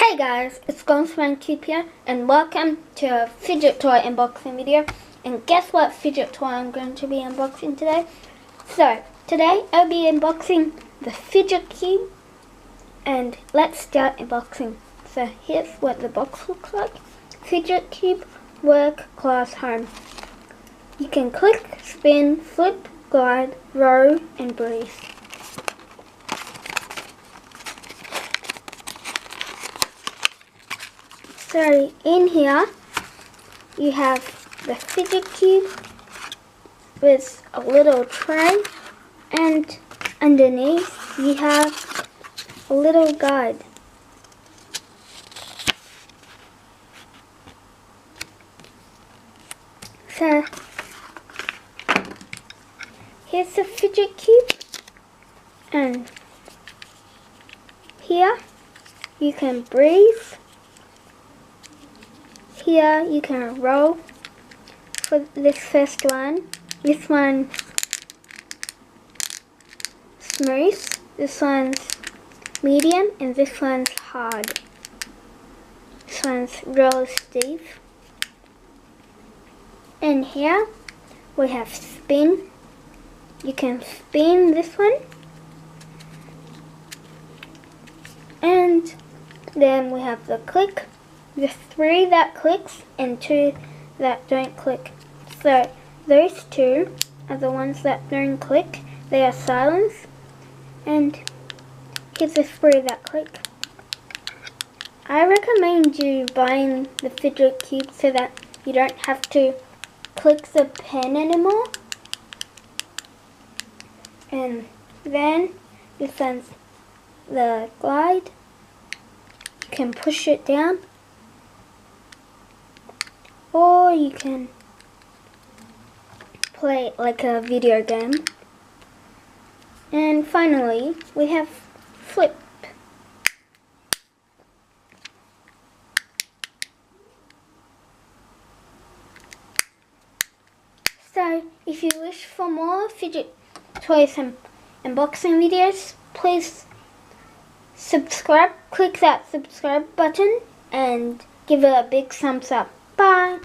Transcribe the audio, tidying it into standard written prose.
Hey guys, it's Cube here, and welcome to a fidget toy unboxing video. And guess what fidget toy I'm going to be unboxing today? So, today I'll be unboxing the Fidget Cube, and let's start unboxing. So here's what the box looks like. Fidget Cube, work, class, home. You can click, spin, flip, glide, roll, and breathe. So in here you have the Fidget Cube with a little tray, and underneath you have a little guide. So here's the Fidget Cube, and here you can breathe. Here you can roll for this first one. This one's smooth, this one's medium, and this one's hard. This one's real stiff. And here we have spin. You can spin this one. And then we have the click. There's 3 that clicks and 2 that don't click. So those 2 are the ones that don't click. They are silence. And here's the 3 that click. I recommend you buying the Fidget Cube so that you don't have to click the pen anymore. And then this one's the glide. You can push it down, or you can play it like a video game. And finally, we have flip. So, if you wish for more fidget toys and unboxing videos, please subscribe, click that subscribe button, and give it a big thumbs up. Bye!